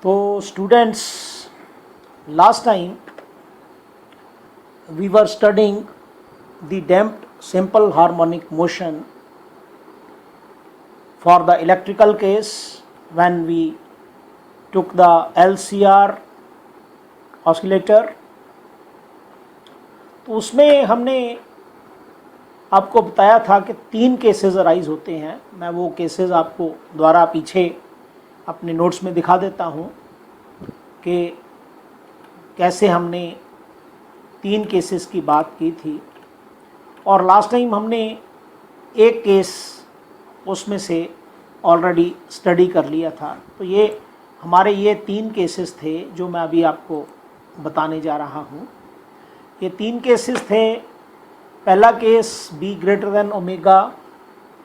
तो students, last time we were studying the damped simple harmonic motion for the electrical case when we took the LCR oscillator. तो उसमें हमने आपको बताया था कि 3 केसेस अराइज होते हैं. मैं वो केसेस आपको द्वारा पीछे अपने नोट्स में दिखा देता हूँ कि कैसे हमने 3 केसेस की बात की थी. और लास्ट टाइम हमने एक केस उसमें से ऑलरेडी स्टडी कर लिया था. तो ये हमारे 3 केसेस थे जो मैं अभी आपको बताने जा रहा हूँ. ये 3 केसेस थे. पहला case b greater than omega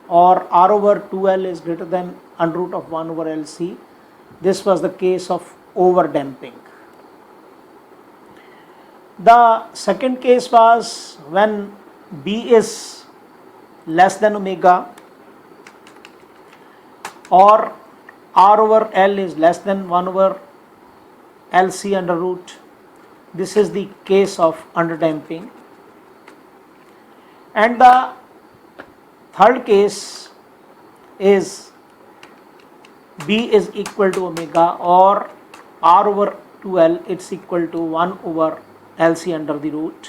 और r over 2l is greater than under root of 1 over LC. This was the case of over damping. The second case was when b is less than omega or r over l is less than 1 over LC under root. This is the case of underdamping. And the third case is b is equal to omega or r over 2l, it's equal to 1 over LC under the root.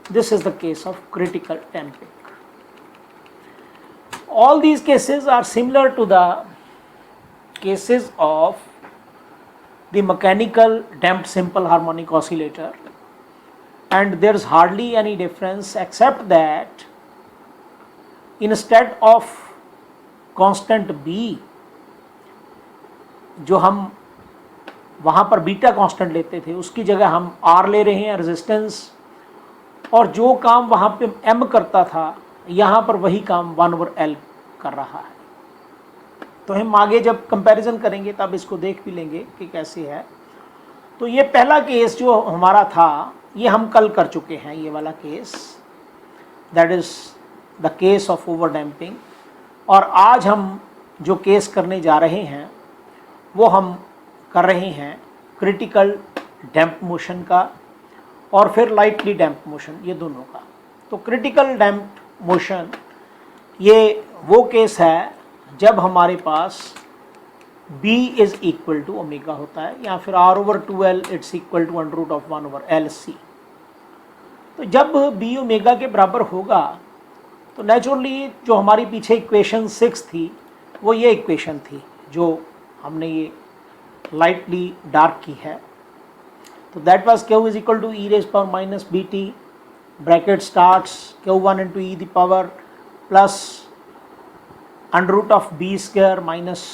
This is the case of critical damping. All these cases are similar to the cases of the mechanical damped simple harmonic oscillator, and there is hardly any difference except that instead of constant B, जो हम वहाँ पर beta constant लेते थे, उसकी जगह हम R ले रहे हैं रेजिस्टेंस. और जो काम वहाँ पे M करता था, यहाँ पर वही काम 1 ओवर L कर रहा है. तो हम आगे जब कंपैरिजन करेंगे तब इसको देख भी लेंगे कि कैसे है. तो ये पहला केस जो हमारा था ये हम कल कर चुके हैं. ये वाला case, that is the case of over damping. और आज हम जो केस करने जा रहे हैं वो हम कर रहे हैं क्रिटिकल डैम्प मोशन का और फिर लाइटली डैम्प मोशन, ये दोनों का. तो क्रिटिकल डैम्प मोशन ये वो केस है जब हमारे पास b is equal to omega होता है या फिर r over 2l it's equal to under root of 1 over LC. तो जब b ओमेगा के बराबर होगा तो नेचुरली जो हमारी पीछे इक्वेशन 6 थी वो ये इक्वेशन थी जो हमने ये लाइटली डार्क की है. तो that was q is equal to e raise power minus bt bracket starts q1 into e the power plus under root of b square minus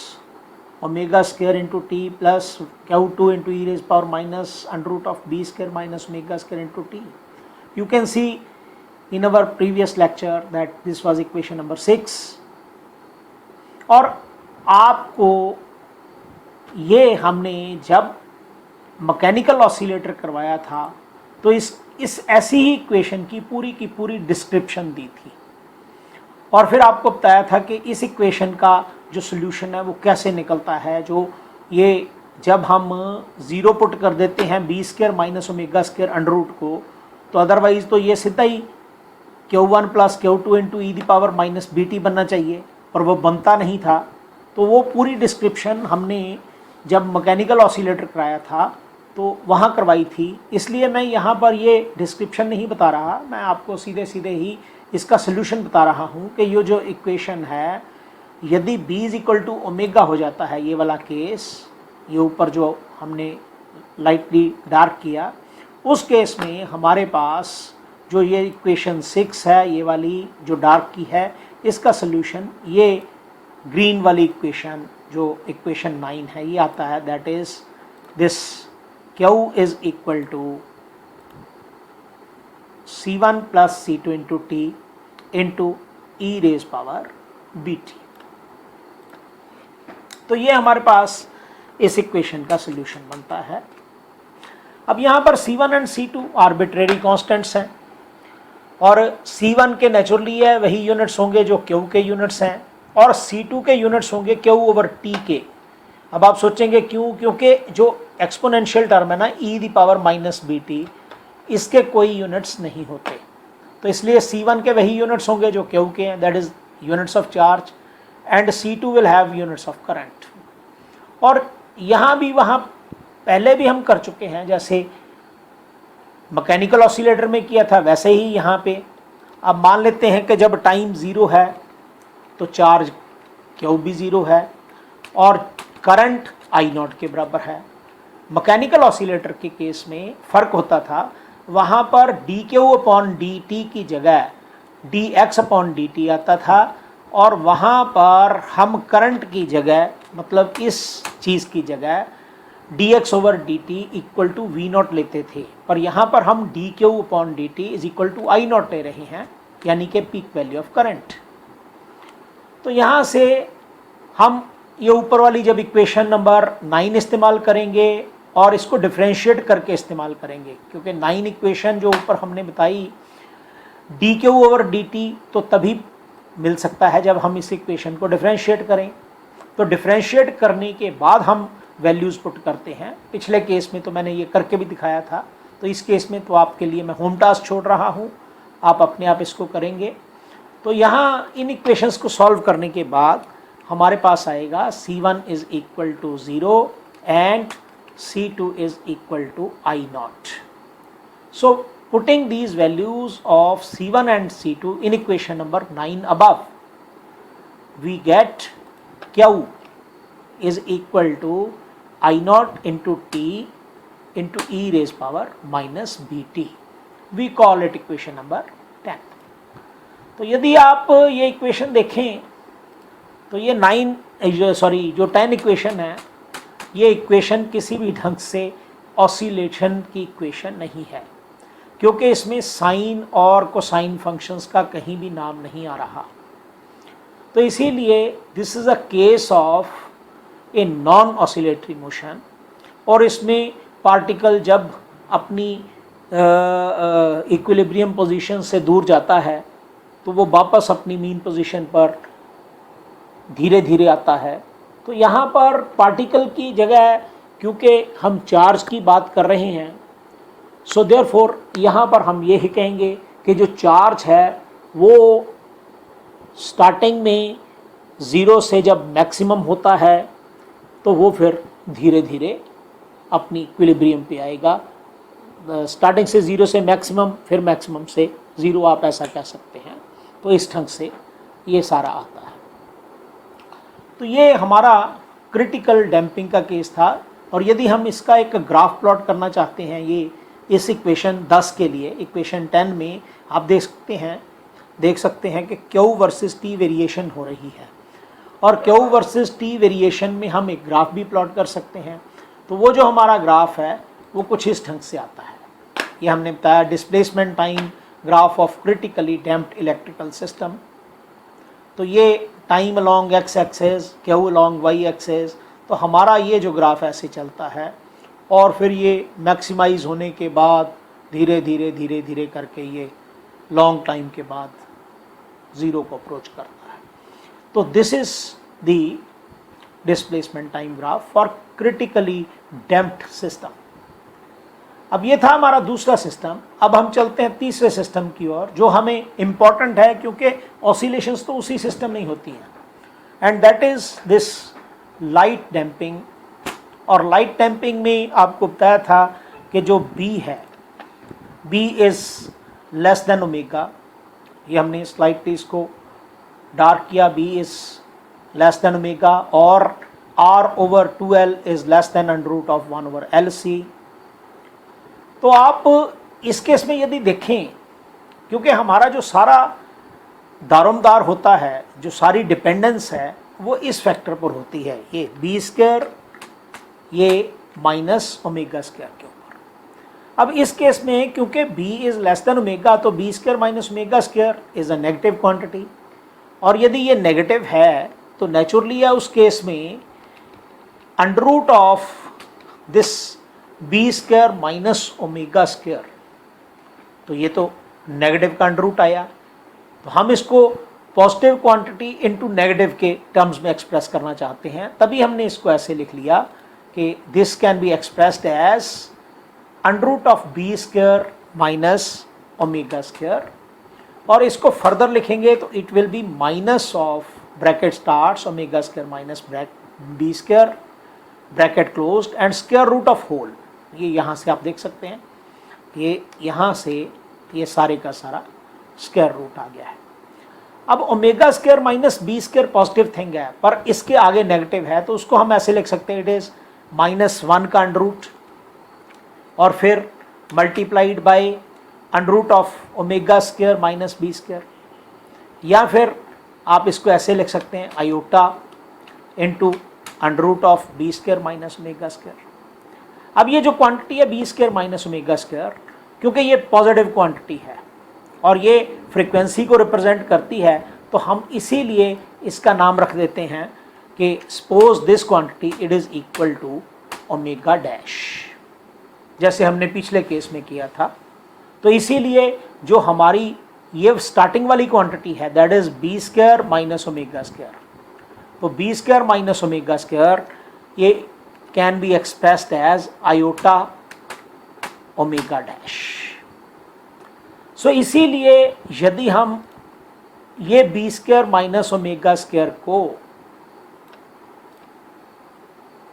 omega square into t plus q2 into e raise power minus under root of b square minus omega square into t. You can see in our previous lecture that this was equation number 6. और आपको ये हमने जब mechanical oscillator करवाया था तो इस ऐसी ही इक्वेशन की पूरी डिस्क्रिप्शन दी थी और फिर आपको बताया था कि इस इक्वेशन का जो सॉल्यूशन है वो कैसे निकलता है. जो ये जब हम 0 पुट कर देते हैं b square minus omega square under root को, तो अदरवाइज़ तो ये सीधा ही q1 plus q2 into e the power minus bt बनना चाहिए, पर वो बनता नहीं था. तो वो पूरी डिस्क्रिप्शन हमने जब मैकेनिकल ऑसिलेटर कराया था तो वहाँ करवाई थी. इसलिए मैं यहाँ पर ये डिस्क्रिप्शन नहीं बता रहा, मैं आपको सीधे ही इसका सलूशन बता रहा हूँ कि ये जो इक्वेशन है यदि b is equal to omega हो जाता है, ये वाला केस, ये ऊपर जो हमने लाइटली डार्क किया, उस केस में हमारे पास जो ये इक्वेशन 6 है, ये वाली जो डार्क की है, इसका सलूशन ये ग्रीन वाली इक्वेशन जो इक्वेशन 9 है ये आता है. That is this q is equal to c1 plus c2 into t into e raise power bt. तो ये हमारे पास इस इक्वेशन का सलूशन बनता है. अब यहाँ पर c1 and c2 arbitrary constants हैं और c1 के नेचुरली है वही यूनिट्स होंगे जो q के यूनिट्स हैं और c2 के यूनिट्स होंगे q ओवर t के. अब आप सोचेंगे क्यों, क्योंकि जो एक्सपोनेंशियल टर्म है ना e⁻⁻bt, इसके कोई यूनिट्स नहीं होते, तो इसलिए C1 के वही यूनिट्स होंगे जो Q के हैं, that is units of charge, and C2 will have units of current. और यहाँ भी वहाँ पहले भी हम कर चुके हैं, जैसे मैकेनिकल ऑसिलेटर में किया था वैसे ही यहाँ पे। अब मान लेते हैं कि जब टाइम ज़ीरो है तो चार्ज Q भी ज़ीरो है और करंट I0 के बराबर है। मैकेनिकल ऑसिलेटर के केस में फ़र्क होता था, वहाँ पर dQ/dt की जगह dx/dt आता था, और वहाँ पर हम करंट की जगह, मतलब इस चीज़ की जगह dx/dt इक्वल टू V0 लेते थे, पर यहाँ पर हम dQ/dt is equal to I0 ले रहे हैं, यानी कि पीक वैल्यू ऑफ करंट। तो यहाँ से हम ये ऊपर वाली जब इक्वेशन नंबर 9 इस्तेमाल करेंगे और इसको डिफ्रेंशिएट करके इस्तेमाल करेंगे, क्योंकि 9 इक्वेशन जो ऊपर हमने बताई dQ/dt तो तभी मिल सकता है जब हम इस इक्वेशन को डिफ्रेंशिएट करें। तो डिफ्रेंशिएट करने के बाद हम वैल्यूज़ पुट करते हैं। पिछले केस में तो मैंने ये करके भी दिखाया था, तो इस केस में तो आपके लिए मैं होम टास्क छोड़ रहा हूँ, आप अपने आप इसको करेंगे। तो यहाँ इन इक्वेशंस को सॉल्व करने के बाद हमारे पास आएगा C1 is equal to 0 and C2 is equal to I0। So putting these values of C1 and C2 in equation number 9 above, we get Q is equal to I0 into T into e raised power minus bt. We call it equation number 10. तो यदि आप ये equation देखें तो ये 10 equation है, ये equation किसी भी ढंग से ऑसिलेशन की इक्वेशन नहीं है, क्योंकि इसमें साइन और कोसाइन फंक्शंस का कहीं भी नाम नहीं आ रहा। तो इसीलिए this is a case of a non oscillatory motion, और इसमें पार्टिकल जब अपनी इक्विलिब्रियम पोजीशन से दूर जाता है तो वो वापस अपनी मीन पोजीशन पर धीरे धीरे आता है। तो यहाँ पर पार्टिकल की जगह, क्योंकि हम चार्ज की बात कर रहे हैं, सो देयरफॉर यहाँ पर हम ये ही कहेंगे कि जो चार्ज है वो स्टार्टिंग में 0 से जब मैक्सिमम होता है तो वो फिर धीरे धीरे अपनी इक्विलिब्रियम पे आएगा। स्टार्टिंग से 0 से मैक्सिमम, फिर मैक्सिमम से 0, आप ऐसा कह सकते हैं। तो इस ढंग से ये सारा आता है। तो ये हमारा क्रिटिकल डैम्पिंग का केस था। और यदि हम इसका एक ग्राफ प्लॉट करना चाहते हैं, ये इस इक्वेशन 10 के लिए, इक्वेशन 10 में आप देख सकते हैं कि Q वर्सेस T वेरिएशन हो रही है, और Q वर्सेस T वेरिएशन में हम एक ग्राफ भी प्लॉट कर सकते हैं। तो वो जो हमारा ग्राफ है वो कुछ इस ढंग से आता है। ये हमने बताया displacement time graph of critically damped electrical system. तो ये time along x axis, Q along y axis, तो हमारा ये जो ग्राफ ऐसे चलता है, और फिर ये मैक्सिमाइज होने के बाद धीरे धीरे करके ये लॉन्ग टाइम के बाद 0 को अप्रोच करता है। तो this is the displacement time graph for critically damped system. अब ये था हमारा दूसरा सिस्टम। अब हम चलते हैं तीसरे सिस्टम की ओर, जो हमें इम्पॉर्टेंट है क्योंकि ऑसिलेशंस तो उसी सिस्टम में ही होती हैं, and that is this light damping. और लाइट डैम्पिंग में आपको बताया था कि जो B है, B is less than omega. ये हमने स्लाइडली इसको डार्क किया, B is less than omega, और R/2L is less than √1/LC। तो आप इस केस में यदि देखें, क्योंकि हमारा जो सारा दारोमदार होता है, जो सारी डिपेंडेंस है, वो इस फैक्टर पर होती है, ये B², ये माइनस ओमेगा स्क्वायर के ऊपर। अब इस केस में क्योंकि B is less than omega, तो B² minus omega square is a negative quantity, और यदि ये नेगेटिव है तो नेचुरली है उस केस में under root of this B² minus omega square, तो ये तो नेगेटिव का अंडर रूट आया, तो हम इसको पॉजिटिव क्वांटिटी इनटू नेगेटिव के टर्म्स में एक्सप्रेस करना चाहते हैं, तभी हमने इसको ऐसे लिख लिया कि this can be expressed as under root of B square minus omega square, और इसको फर्दर लिखेंगे तो it will be minus of bracket starts omega square minus B square bracket closed and square root of whole. ये यहाँ से आप देख सकते हैं, ये यहाँ से ये सारे का सारा स्क्वायर रूट आ गया है। अब omega square minus B square positive thing है, पर इसके आगे नेगेटिव है, तो उसको हम ऐसे लिख सकते हैं, इट इज -1 का अंडर रूट और फिर multiplied by under root of omega square minus B square, या फिर आप इसको ऐसे लिख सकते हैं iota into under root of B square minus omega square. अब ये जो क्वांटिटी है B square minus omega square, क्योंकि ये पॉजिटिव क्वांटिटी है और ये फ्रीक्वेंसी को रिप्रेजेंट करती है, तो हम इसीलिए इसका नाम रख देते हैं कि suppose this quantity it is equal to omega dash, जैसे हमने पिछले केस में किया था। तो इसीलिए जो हमारी ये स्टार्टिंग वाली क्वांटिटी है that is B square minus omega square, तो B square minus omega square ये can be expressed as iota omega dash. So इसीलिए यदि हम ये B square minus omega square को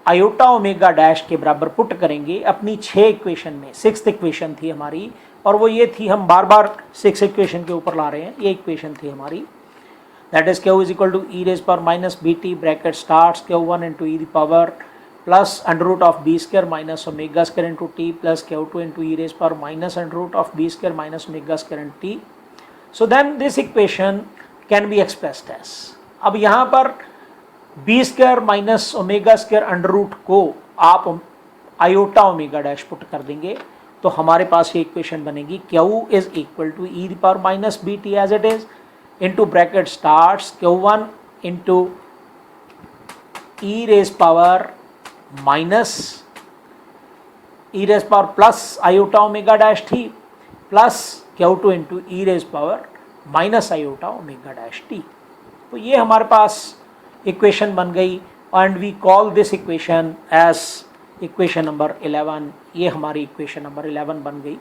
आयोटा ओमेगा डैश के बराबर पुट करेंगे अपनी 6 इक्वेशन में, 6th इक्वेशन थी हमारी, और वो ये थी, हम बार बार 6 इक्वेशन के ऊपर ला रहे हैं, ये इक्वेशन थी हमारी, that is Q is equal to e raise power minus B T bracket starts Q1 into e the power plus under root of B square minus omega square into T plus Q2 into e raise power minus under root of B square minus omega square into T. So then this equation can be expressed as, अब यहाँ पर B square minus omega square under root को आप iota omega dash put कर देंगे, तो हमारे पास ये इक्वेशन बनेगी Q is equal to e the power minus B T as it is into bracket starts Q1 into e raise power minus e raise power plus iota omega dash T plus Q2 into e raise power minus iota omega dash T. तो ये हमारे पास equation बन गई and we call this equation as equation number 11। ये हमारी equation number 11 बन गई।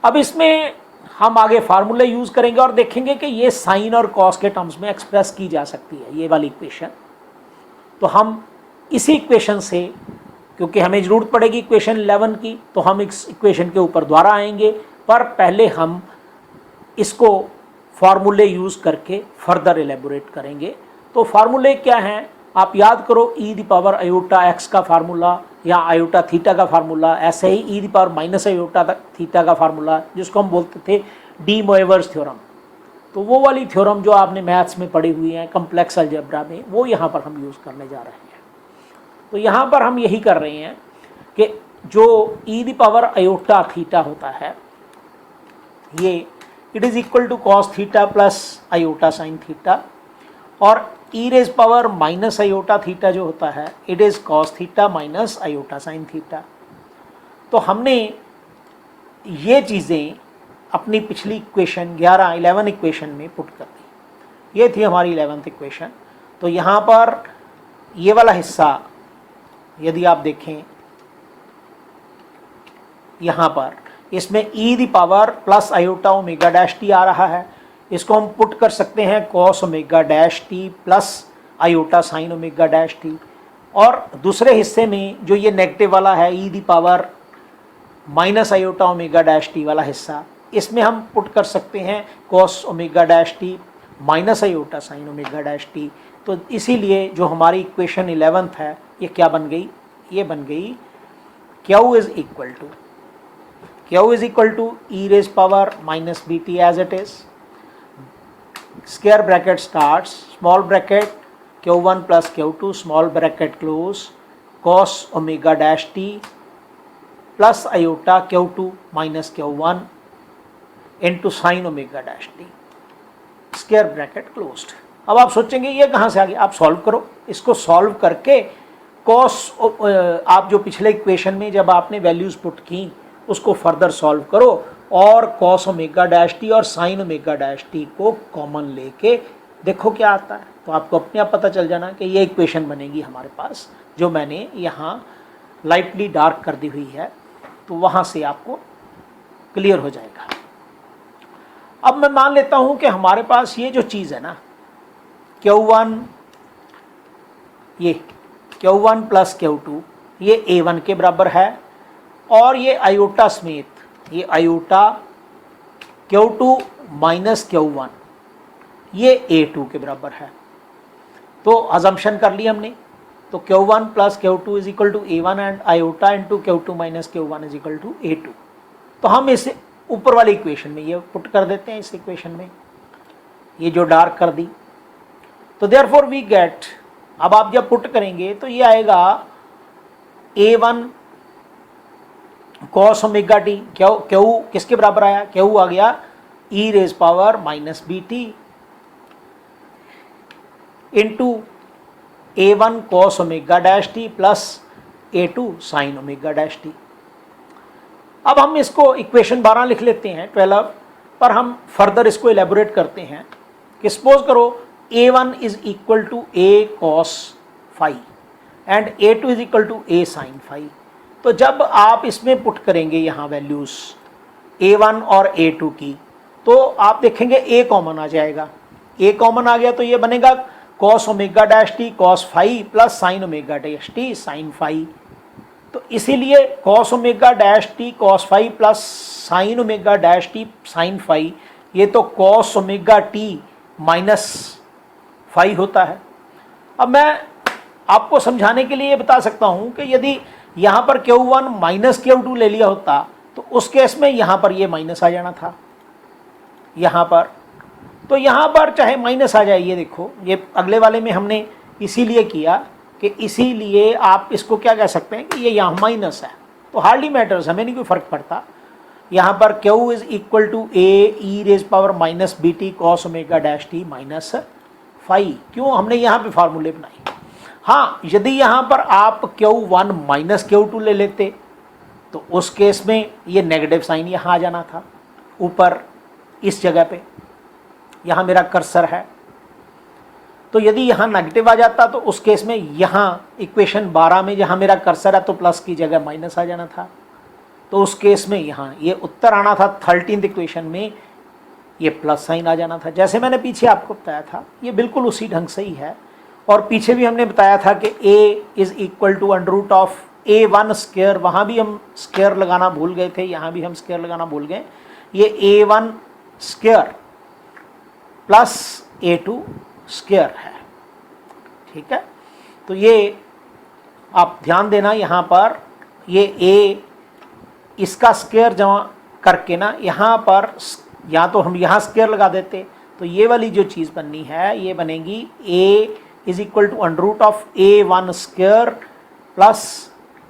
अब इसमें हम आगे फार्मूले यूज़ करेंगे और देखेंगे कि ये साइन और कॉस के टर्म्स में एक्सप्रेस की जा सकती है ये वाली इक्वेशन। तो हम इसी इक्वेशन से, क्योंकि हमें ज़रूरत पड़ेगी इक्वेशन 11 की, तो हम इस इक्वेशन के ऊपर दोबारा आएंगे, पर पहले हम इसको फार्मूले यूज़ करके फर्दर एलेबोरेट करेंगे। तो फार्मूले क्या हैं आप याद करो, e the power iota x का फार्मूला या आयोटा थीटा का फार्मूला, ऐसे ही e the power minus iota theta का फार्मूला जिसको हम बोलते थे डी मोएवर्स थ्योरम। तो वो वाली थ्योरम जो आपने मैथ्स में पढ़ी हुई है कम्प्लेक्स अलजेब्रा में, वो यहाँ पर हम यूज़ करने जा रहे हैं। तो यहाँ पर हम यही कर रहे हैं कि जो e the power iota theta होता है ये it is equal to cos theta plus iota sine theta, और e raise power minus iota theta जो होता है it is cos theta minus iota sine theta. तो हमने ये चीज़ें अपनी पिछली इक्वेशन 11 इक्वेशन में पुट कर दी। ये थी हमारी 11th इक्वेशन। तो यहाँ पर ये वाला हिस्सा यदि आप देखें, यहाँ पर इसमें e the power plus iota omega dash t आ रहा है, इसको हम पुट कर सकते हैं cos omega dash T plus iota sine omega dash t. और दूसरे हिस्से में जो ये नेगेटिव वाला है e the power minus iota omega dash t वाला हिस्सा, इसमें हम पुट कर सकते हैं cos omega dash T minus iota sine omega dash T. तो इसीलिए जो हमारी इक्वेशन 11th है ये क्या बन गई, ये बन गई Q is equal to e raise power minus B T as it is, square bracket starts small bracket Q1 plus Q2 small bracket close cos omega dash T plus iota Q2 minus Q1 into sine omega dash T square bracket closed. अब आप सोचेंगे ये कहाँ से आ गया, आप solve करो। इसको सॉल्व करके कॉस आप जो पिछले इक्वेशन में जब आपने वैल्यूज़ पुट की उसको फर्दर सॉल्व करो और कॉस ओमेगा डैश टी और साइन ओमेगा डैश टी को कॉमन लेके देखो क्या आता है। तो आपको अपने आप पता चल जाना कि ये इक्वेशन बनेगी हमारे पास, जो मैंने यहाँ लाइटली डार्क कर दी हुई है, तो वहाँ से आपको क्लियर हो जाएगा। अब मैं मान लेता हूँ कि हमारे पास ये जो चीज़ है ना, Q1, ये Q1 प्लस Q2 ये A1 के बराबर है, और ये आयोटा समेत ये आयोटा Q2 माइनस Q1 ये A2 के बराबर है। तो अजम्पशन कर ली हमने, तो Q1 plus Q2 is equal to A1 and iota into Q2 minus Q1 is equal to A2। तो हम इसे ऊपर वाली इक्वेशन में ये पुट कर देते हैं, इस इक्वेशन में ये जो डार्क कर दी। तो देयरफॉर वी गेट, अब आप जब पुट करेंगे तो ये आएगा A1 cos omega T, Q किसके बराबर आया, क्यू आ गया e raise power minus B T into A1 cos omega dash T plus A2 sine omega dash t. अब हम इसको इक्वेशन 12 लिख लेते हैं, 12 पर हम फर्दर इसको एलेबोरेट करते हैं कि सपोज करो A1 is equal to A cos phi and A2 is equal to A sine phi. तो जब आप इसमें पुट करेंगे यहाँ वैल्यूज़ A1 और A2 की, तो आप देखेंगे A कॉमन आ जाएगा। A कॉमन आ गया तो ये बनेगा cos omega dash T cos phi plus sine omega dash T sine phi. तो इसीलिए cos omega dash T cos phi plus sine omega dash T sine phi, ये तो cos omega T minus phi होता है। अब मैं आपको समझाने के लिए बता सकता हूँ कि यदि यहाँ पर Q1 माइनस Q2 ले लिया होता तो उस केस में यहाँ पर ये माइनस आ जाना था यहाँ पर। तो यहाँ पर चाहे माइनस आ जाए, ये देखो ये अगले वाले में हमने इसीलिए किया कि इसीलिए आप इसको क्या कह सकते हैं कि ये यहाँ माइनस है, तो हार्डली मैटर्स, हमें नहीं कोई फ़र्क पड़ता। यहाँ पर Q is equal to A e raise power minus B T cos omega dash T minus phi. क्यों हमने यहाँ पे फार्मूले बनाए। हाँ, यदि यहाँ पर आप Q1 माइनस Q2 ले लेते तो उस केस में ये नेगेटिव साइन यहाँ आ जाना था ऊपर इस जगह पे, यहाँ मेरा कर्सर है। तो यदि यहाँ नेगेटिव आ जाता तो उस केस में यहाँ इक्वेशन 12 में जहाँ मेरा कर्सर है तो प्लस की जगह माइनस आ जाना था। तो उस केस में यहाँ ये उत्तर आना था 13th इक्वेशन में, ये प्लस साइन आ जाना था। जैसे मैंने पीछे आपको बताया था, ये बिल्कुल उसी ढंग से ही है। और पीछे भी हमने बताया था कि A is equal to under root of A1 square, वहाँ भी हम स्क्वायर लगाना भूल गए थे, यहाँ भी हम स्क्वायर लगाना भूल गए। ये A1 square plus A2 square है, ठीक है। तो ये आप ध्यान देना, यहाँ पर ये A इसका स्क्वायर जमा करके ना यहाँ पर, या तो हम यहाँ स्क्वायर लगा देते तो ये वाली जो चीज़ बननी है ये बनेगी A is equal to under root of A1 square plus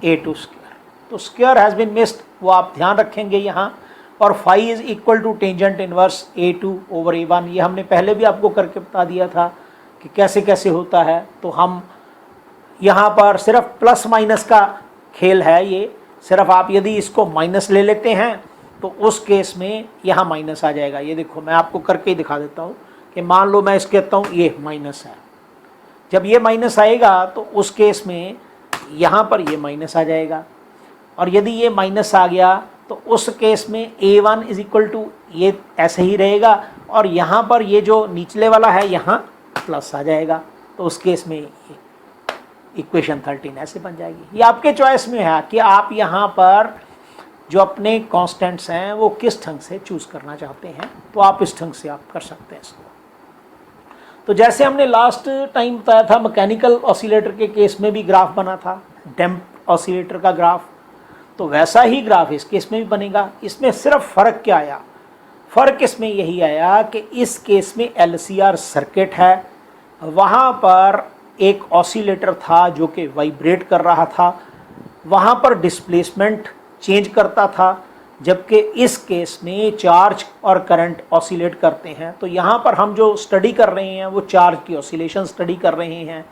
A2 square. तो स्क्वायर हैज़ बीन मिस्ड, वो आप ध्यान रखेंगे यहाँ। और phi is equal to tangent inverse A2 over A1, ये हमने पहले भी आपको करके बता दिया था कि कैसे कैसे होता है। तो हम यहाँ पर सिर्फ प्लस माइनस का खेल है, ये सिर्फ आप यदि इसको माइनस ले लेते हैं तो उस केस में यहाँ माइनस आ जाएगा। ये देखो मैं आपको करके ही दिखा देता हूँ कि मान लो मैं इस कहता हूँ ये माइनस है, जब ये माइनस आएगा तो उस केस में यहाँ पर ये माइनस आ जाएगा। और यदि ये माइनस आ गया तो उस केस में A1 इज इक्वल टू ये ऐसे ही रहेगा, और यहाँ पर ये जो निचले वाला है यहाँ प्लस आ जाएगा। तो उस केस में इक्वेशन 13 ऐसे बन जाएगी। ये आपके चॉइस में है कि आप यहाँ पर जो अपने कांस्टेंट्स हैं वो किस ढंग से चूज़ करना चाहते हैं, तो आप इस ढंग से आप कर सकते हैं इसको। तो जैसे हमने लास्ट टाइम बताया था मैकेनिकल ऑसिलेटर के केस में भी ग्राफ बना था, डैम्प ऑसिलेटर का ग्राफ, तो वैसा ही ग्राफ इस केस में भी बनेगा। इसमें सिर्फ फ़र्क क्या आया, फ़र्क इसमें यही आया कि इस केस में LCR सर्किट है, वहाँ पर एक ऑसिलेटर था जो कि वाइब्रेट कर रहा था, वहाँ पर डिस्प्लेसमेंट चेंज करता था, जबकि इस केस में चार्ज और करंट ऑसिलेट करते हैं। तो यहाँ पर हम जो स्टडी कर रहे हैं वो चार्ज की ऑसिलेशन स्टडी कर रहे हैं,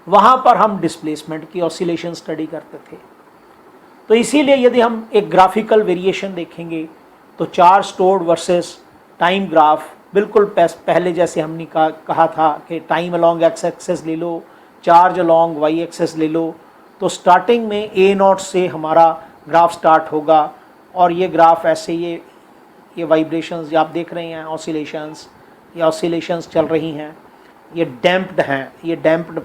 वहाँ पर हम डिस्प्लेसमेंट की ऑसिलेशन स्टडी करते थे। तो इसीलिए यदि हम एक ग्राफिकल वेरिएशन देखेंगे तो charge stored versus time graph, बिल्कुल पहले जैसे हमने कहा था कि टाइम अलोंग एक्स एक्सेस ले लो, चार्ज अलोंग वाई एक्सेस ले लो। तो स्टार्टिंग में ए नॉट से हमारा ग्राफ स्टार्ट होगा और ये ग्राफ ऐसे ये वाइब्रेशंस आप देख रहे हैं, ऑसिलेशंस, ये ऑसिलेशंस चल रही हैं, ये डैम्प्ड हैं, ये डैम्प्ड,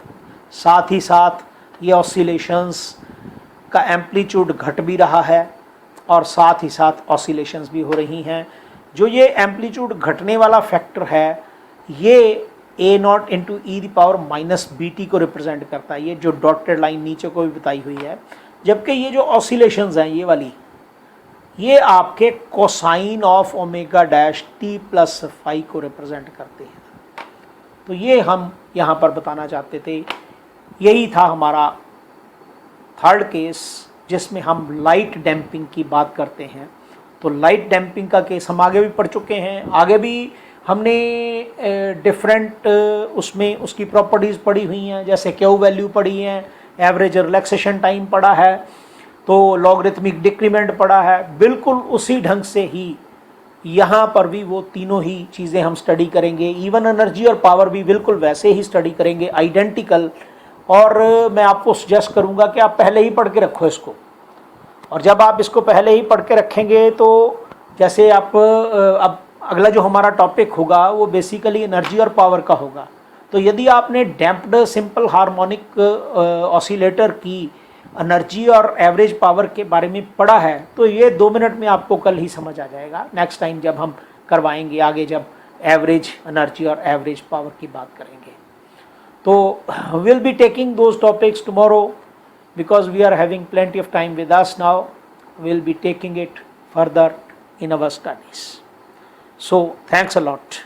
साथ ही साथ ये ऑसिलेशंस का एम्पलीट्यूड घट भी रहा है और साथ ही साथ ऑसिलेशंस भी हो रही हैं। जो ये एम्पलीट्यूड घटने वाला फैक्टर है ये A naught into e the power minus B T को रिप्रेजेंट करता है, ये जो डॉटेड लाइन नीचे को भी बताई हुई है। जबकि ये जो ऑसिलेशंस हैं ये वाली, ये आपके cosine of omega dash T plus phi को रिप्रेजेंट करते हैं। तो ये हम यहाँ पर बताना चाहते थे। यही था हमारा थर्ड केस जिसमें हम लाइट डैम्पिंग की बात करते हैं। तो लाइट डैम्पिंग का केस हम आगे भी पढ़ चुके हैं, आगे भी हमने डिफरेंट उसमें उसकी प्रॉपर्टीज़ पढ़ी हुई हैं, जैसे क्यू वैल्यू पढ़ी हैं, एवरेज रिलैक्सेशन टाइम पढ़ा है, तो लॉगरिथमिक डिक्रीमेंट पढ़ा है। बिल्कुल उसी ढंग से ही यहाँ पर भी वो तीनों ही चीज़ें हम स्टडी करेंगे। इवन एनर्जी और पावर भी बिल्कुल वैसे ही स्टडी करेंगे, आइडेंटिकल। और मैं आपको सजेस्ट करूँगा कि आप पहले ही पढ़ के रखो इसको, और जब आप इसको पहले ही पढ़ के रखेंगे तो जैसे आप अब अगला जो हमारा टॉपिक होगा वो बेसिकली एनर्जी और पावर का होगा। तो यदि आपने डैम्प्ड सिंपल हार्मोनिक ऑसिलेटर की एनर्जी और एवरेज पावर के बारे में पढ़ा है तो ये 2 मिनट में आपको कल ही समझ आ जाएगा। नेक्स्ट टाइम जब हम करवाएंगे आगे, जब एवरेज एनर्जी और एवरेज पावर की बात करेंगे, तो we'll be taking those topics tomorrow because we are having plenty of time with us now. We'll be taking it further in our studies. So thanks a lot.